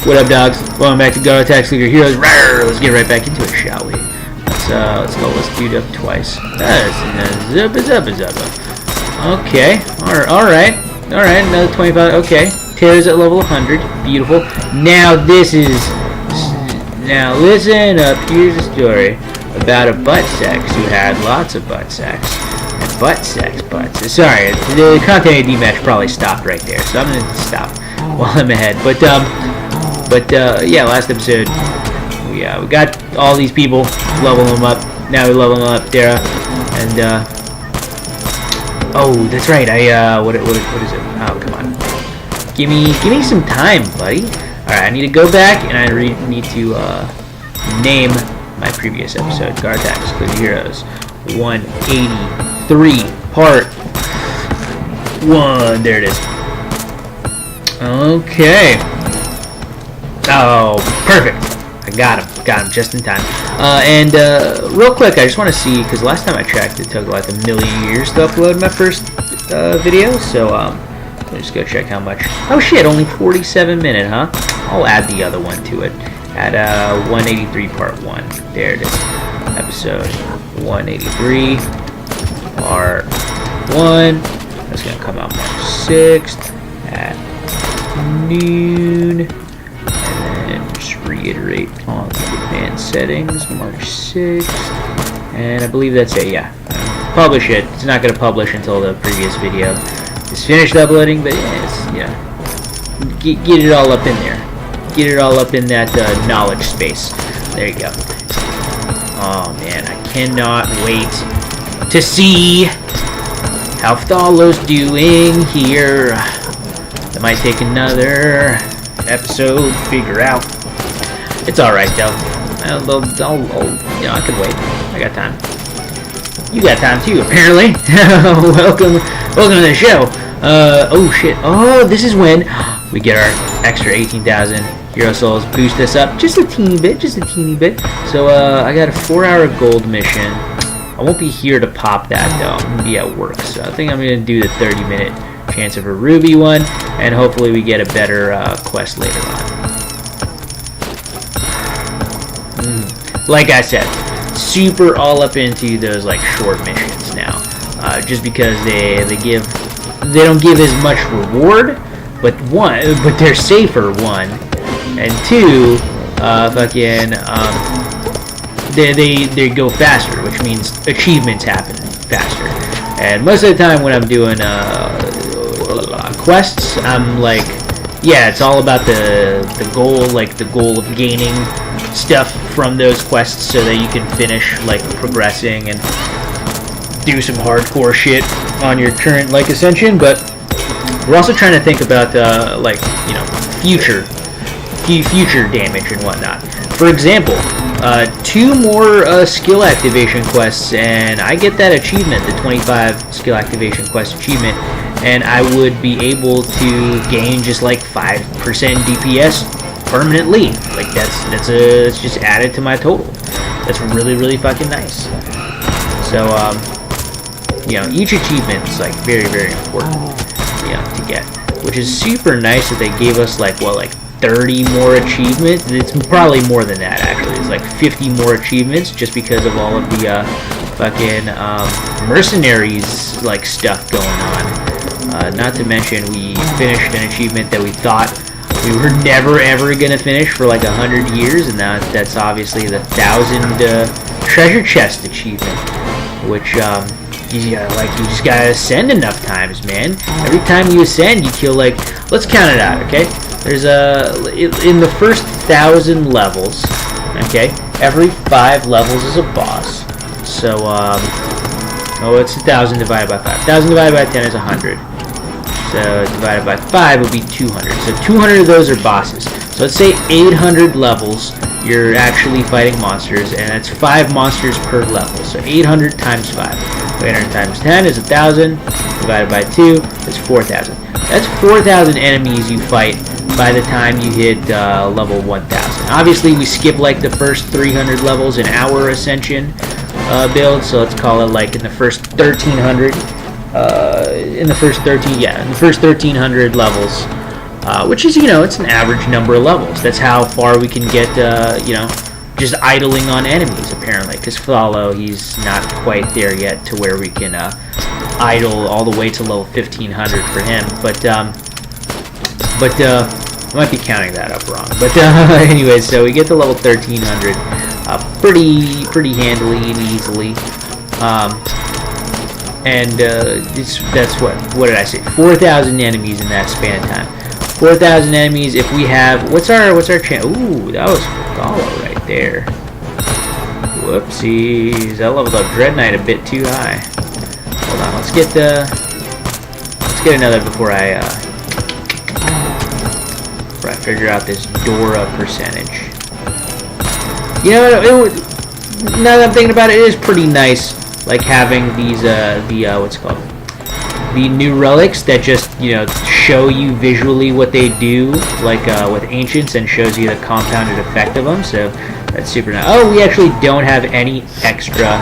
What up, dogs? Welcome back to Garo Attack Sleeper Heroes. Rawr! Let's get right back into it, shall we? Let's go. Let's do it up twice. Okay. Alright. Another 25. Okay. Tara's at level 100. Beautiful. Now listen up. Here's a story about a butt sex who had lots of butt sex. And butts. Sorry, the content AD match probably stopped right there, so I'm gonna stop while I'm ahead. But yeah, last episode we got all these people, level them up. Now we level them up, Dara, and oh, that's right. What is it? Oh, come on, give me some time, buddy. All right, I need to go back and I need to name my previous episode, Garo Attack Sleeper Heroes 183 Part 1. There it is. Okay. Oh, perfect. I got him just in time. And real quick, I just want to see, because last time I checked, it took like a million years to upload my first video. So let me just go check how much. Oh shit, only 47 minutes, huh? I'll add the other one to it. At 183 Part 1. There it is. Episode 183 Part 1. That's going to come out March 6th at noon. And just reiterate on the advanced settings, March 6th. And I believe that's it, yeah. Publish it. It's not going to publish until the previous video is finished uploading, but yeah, get it all up in there. Get it all up in that knowledge space. There you go. Oh man, I cannot wait to see how Thallo's doing here. That might take another episode to figure out. It's alright though. I can wait. I got time. You got time too, apparently. Welcome to the show. Oh shit. Oh, this is when we get our extra 18,000 Hero Souls. Boost us up just a teeny bit. So I got a 4-hour gold mission. I won't be here to pop that though. I'm gonna be at work, so I think I'm gonna do the 30-minute chance of a ruby one, and hopefully we get a better quest later on. Like I said, super all up into those like short missions now, just because they don't give as much reward, but they're safer, one, and two, they go faster, which means achievements happen faster. And most of the time when I'm doing quests, I'm like, yeah, it's all about the goal, like the goal of gaining stuff from those quests so that you can finish like progressing and do some hardcore shit on your current like ascension. But we're also trying to think about like, you know, future damage and whatnot. For example, 2 more skill activation quests, and I get that achievement, the 25 skill activation quest achievement, and I would be able to gain just like 5% DPS permanently. Like it's just added to my total. That's really fucking nice. So you know, each achievement is like very important, you know, to get, which is super nice that they gave us like 30 more achievements. It's probably more than that actually. It's like 50 more achievements just because of all of the fucking mercenaries like stuff going on. Not to mention we finished an achievement that we thought we were never ever gonna finish for like 100 years, and now that's obviously the 1,000 treasure chest achievement, which you just gotta ascend enough times, man. Every time you ascend, you kill like, let's count it out, okay? There's in the first 1,000 levels, okay, every 5 levels is a boss. So it's 1,000 divided by 5. 1,000 divided by 10 is 100. So divided by 5 would be 200. So 200 of those are bosses. So let's say 800 levels you're actually fighting monsters, and that's 5 monsters per level. So 800 times 5. 800 times 10 is 1,000. Divided by 2 is 4,000. That's 4,000 enemies you fight by the time you hit level 1,000. Obviously, we skip like the first 300 levels in our Ascension build, so let's call it like in the first 1,300. In the first 1,300 levels which is, you know, it's an average number of levels. That's how far we can get, you know, just idling on enemies, apparently, because Follow, he's not quite there yet to where we can idle all the way to level 1500 for him, but I might be counting that up wrong, but anyways, so we get to level 1300 pretty handily and easily, and that's what did I say, 4,000 enemies in that span of time. 4,000 enemies. If we have, what's our chance? Ooh, that was Follow right there. Whoopsies, I leveled up Dread Knight a bit too high. Hold on, let's get another before I figure out this Dora percentage. You know, now that I'm thinking about it, it is pretty nice, like having these what's it called, the new relics that just, you know, show you visually what they do, like with Ancients, and shows you the compounded effect of them. So that's super nice. Oh, we actually don't have any extra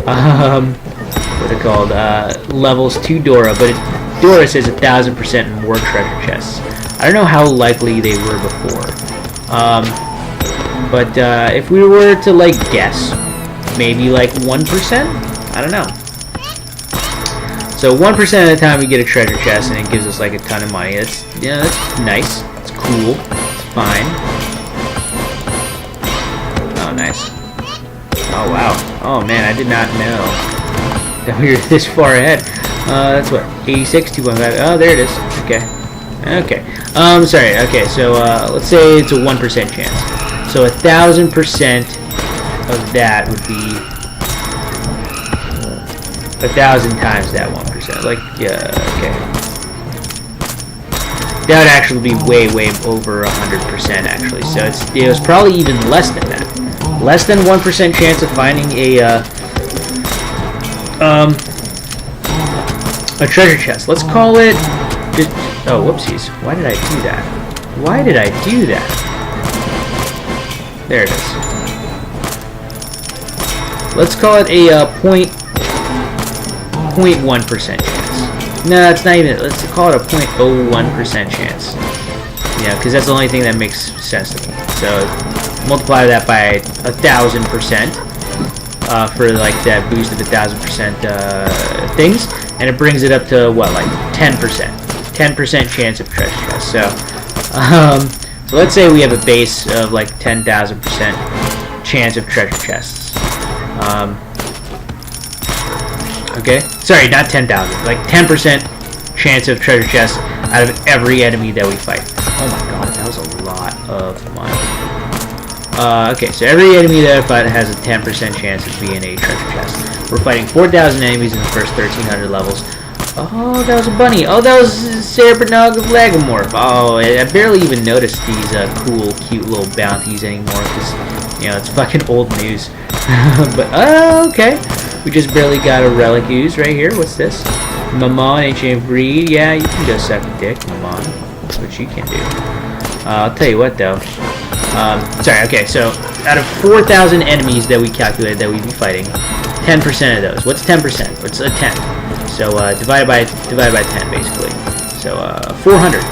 what are they called, levels to Dora, but Dora says 1,000% more treasure chests. I don't know how likely they were before, but if we were to, like, guess, maybe like 1%. I don't know. So 1% of the time we get a treasure chest, and it gives us like a ton of money. That's, you know, that's nice. It's cool. It's fine. Oh, nice. Oh, wow. Oh, man, I did not know that we were this far ahead. That's what, 86, 2.5. Oh, there it is. Okay. Okay. Sorry. Okay, so let's say it's a 1% chance. So 1,000% of that would be 1,000 times that 1%. Like, yeah, okay. That would actually be way over 100% actually. So it was probably even less than that. Less than 1% chance of finding a treasure chest. Let's call it just, oh, whoopsies. Why did I do that? Why did I do that? There it is. Let's call it a 0.1% chance. No, it's not even. Let's call it a 0.01% chance. Yeah, because that's the only thing that makes sense to me. So multiply that by 1,000% for like that boost of 1,000% things, and it brings it up to what, like 10%. 10% chance of treasure chest. So let's say we have a base of like 10,000% chance of treasure chests. Okay, sorry, not 10,000. Like 10% chance of treasure chests out of every enemy that we fight. Oh my god, that was a lot of money. Okay, so every enemy that I fight has a 10% chance of being a treasure chest. We're fighting 4,000 enemies in the first 1,300 levels. Oh, that was a bunny. Oh, that was Cerebrnog of Lagomorph. Oh, I barely even noticed these cool, cute little bounties anymore because, you know, it's fucking old news. But, okay. We just barely got a relic ooze right here. What's this? Mammon, ancient breed. Yeah, you can go suck a dick, Mammon. That's what you can do. I'll tell you what, though. Sorry, okay, so out of 4,000 enemies that we calculated that we'd be fighting, 10% of those. What's 10%? What's a 10? So divided by 10, basically. So 400.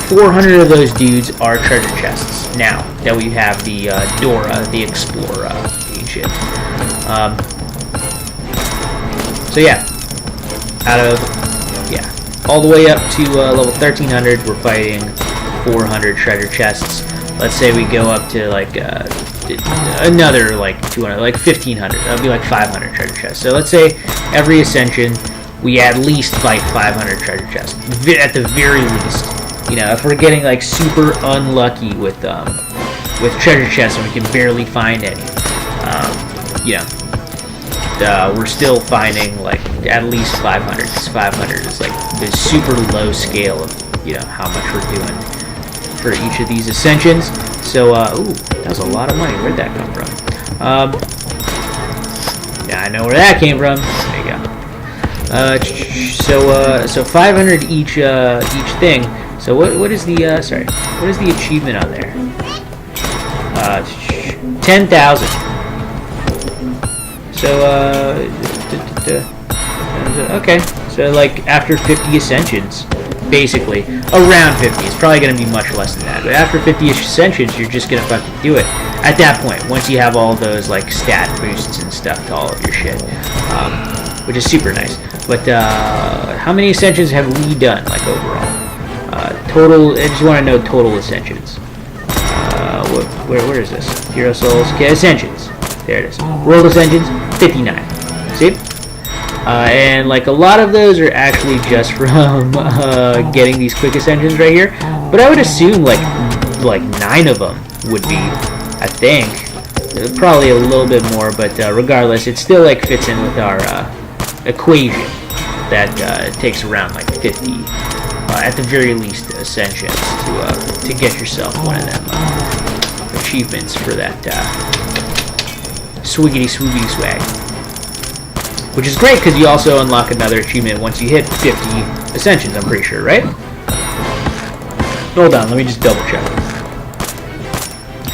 400 of those dudes are treasure chests. Now that we have the Dora, the Explorer, ancient. So yeah, all the way up to level 1300, we're fighting 400 treasure chests. Let's say we go up to like another like 200, like 1500. That'll be like 500 treasure chests. So let's say every ascension we at least fight 500 treasure chests at the very least. You know, if we're getting like super unlucky with treasure chests and we can barely find any, you know, we're still finding like at least 500. Because 500 is like the super low scale of, you know, how much we're doing for each of these ascensions. So, ooh, that was a lot of money. Where'd that come from? Yeah, I know where that came from. There you go. So 500 each thing. So what is the sorry? What is the achievement on there? 10,000. So okay. So like after 50 ascensions, basically. Around 50. It's probably going to be much less than that. But after 50-ish ascensions, you're just going to fucking do it. At that point, once you have all those like stat boosts and stuff to all of your shit. Which is super nice. But how many ascensions have we done, like, overall? Total, I just want to know total ascensions. Where is this? Hero Souls. Okay, ascensions. There it is. World ascensions, 59. See? And like a lot of those are actually just from getting these quick ascensions right here. But I would assume like 9 of them would be, I think, probably a little bit more. But regardless, it still like fits in with our equation that it takes around like 50, at the very least, ascensions to get yourself one of them achievements for that swiggity swoogity swag. Which is great because you also unlock another achievement once you hit 50 ascensions, I'm pretty sure, right? Hold on, let me just double check.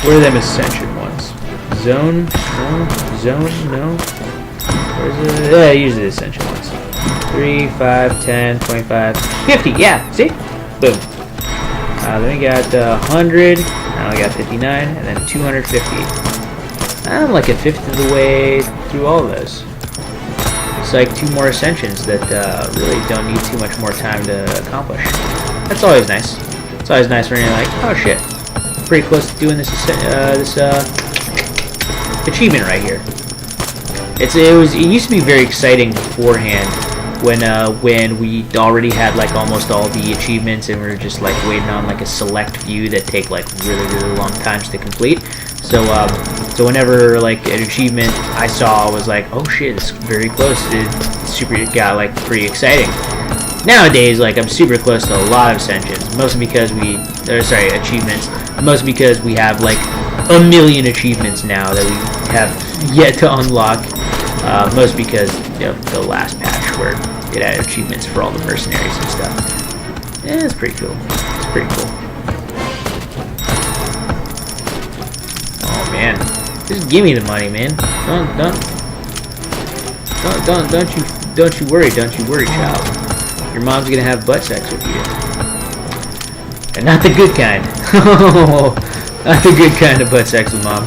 Where are them ascension ones? Zone? No. Zone? No. Where's it? Yeah, usually the ascension ones. 3, 5, 10, 25, 50. Yeah, see? Boom. Then we got 100. Now we got 59, and then 250. I'm like a fifth of the way through all of those. It's like 2 more ascensions that really don't need too much more time to accomplish. That's always nice. It's always nice when you're like, oh shit, I'm pretty close to doing this achievement right here. It used to be very exciting beforehand when we already had like almost all the achievements and we were just like waiting on like a select few that take like really long times to complete. So whenever like an achievement I saw was like, oh shit, it's very close, it got like pretty exciting. Nowadays, like I'm super close to a lot of ascensions, mostly because achievements, mostly because we have like a million achievements now that we have yet to unlock. Most because of the last patch where it had achievements for all the mercenaries and stuff. Yeah, it's pretty cool. It's pretty cool. Oh man, just give me the money, man. Don't you worry, child. Your mom's gonna have butt sex with you, and not the good kind. Not the good kind of butt sex with mom.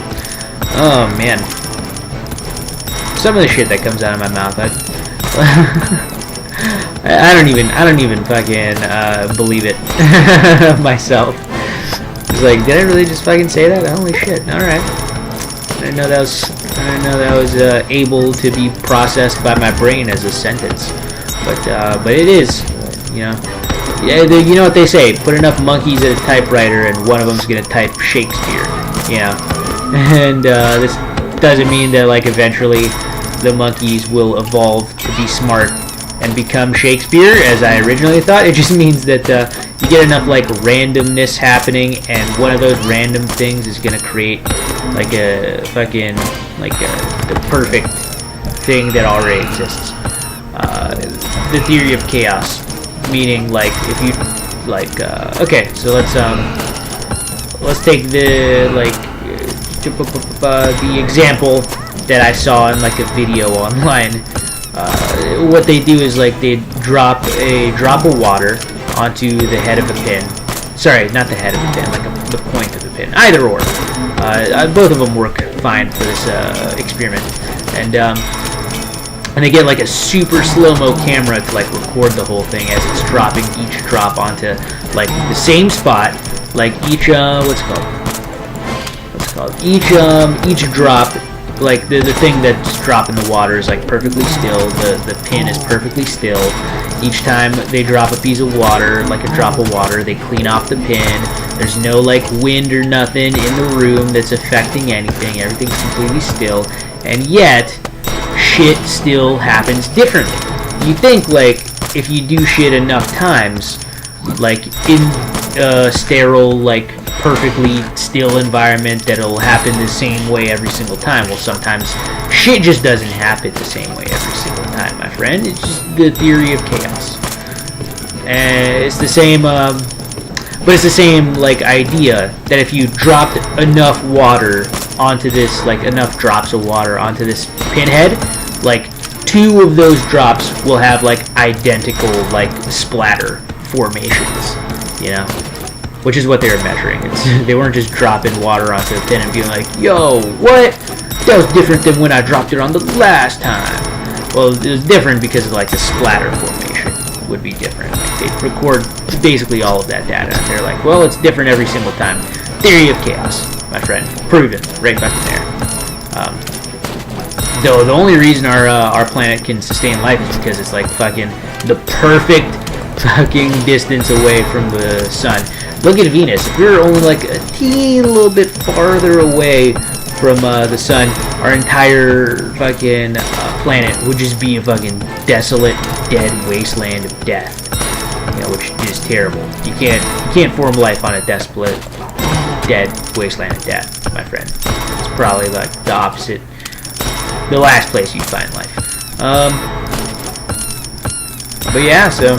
Oh man. Some of the shit that comes out of my mouth, I don't even fucking believe it myself. It's like, did I really just fucking say that? Holy shit! All right, I didn't know that was able to be processed by my brain as a sentence, but it is, you know. Yeah, you know what they say: put enough monkeys at a typewriter, and one of them's gonna type Shakespeare. You know, and this doesn't mean that like eventually the monkeys will evolve to be smart and become Shakespeare, as I originally thought. It just means that you get enough like randomness happening, and one of those random things is gonna create like a fucking the perfect thing that already exists. The theory of chaos, meaning like if you like okay, so let's take the the example that I saw in like a video online. What they do is like they drop a drop of water onto the head of a pin. Sorry, not the head of the pin, like the point of the pin. Either or. Both of them work fine for this experiment. And they get like a super slow-mo camera to like record the whole thing as it's dropping each drop onto like the same spot. Like each what's it called? Each drop, like the thing that's dropping the water is like perfectly still. The pin is perfectly still. Each time they drop a piece of water, like a drop of water, they clean off the pin. There's no like wind or nothing in the room that's affecting anything. Everything's completely still, and yet shit still happens differently. You think like if you do shit enough times, like in a sterile, like perfectly still environment, that it'll happen the same way every single time. Well, sometimes shit just doesn't happen the same way every single time, my friend. It's just the theory of chaos. And it's the same, but it's the same like idea that if you dropped enough water onto this, like enough drops of water onto this pinhead, like 2 of those drops will have like identical like splatter formations, you know, which is what they were measuring. They weren't just dropping water onto a pin and being like, yo, what? That was different than when I dropped it on the last time. Well, it was different because of like the splatter formation would be different. Like, they record basically all of that data, and they're like, well, it's different every single time. Theory of chaos, my friend, proven right back in there. Though the only reason our planet can sustain life is because it's like fucking the perfect fucking distance away from the sun. Look at Venus. If we were only like a teeny little bit farther away from the sun, our entire fucking planet would just be a fucking desolate, dead wasteland of death. You know, which is terrible. You can't form life on a desolate, dead wasteland of death, my friend. It's probably like the opposite, the last place you'd find life. But yeah, so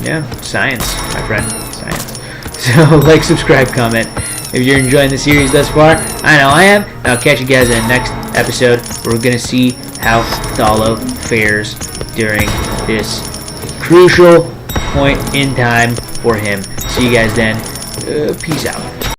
yeah, science, my friend, science. So like, subscribe, comment if you're enjoying the series thus far. I know I am. And I'll catch you guys in the next episode where we're gonna see how Thalo fares during this crucial point in time for him. See you guys then. Peace out.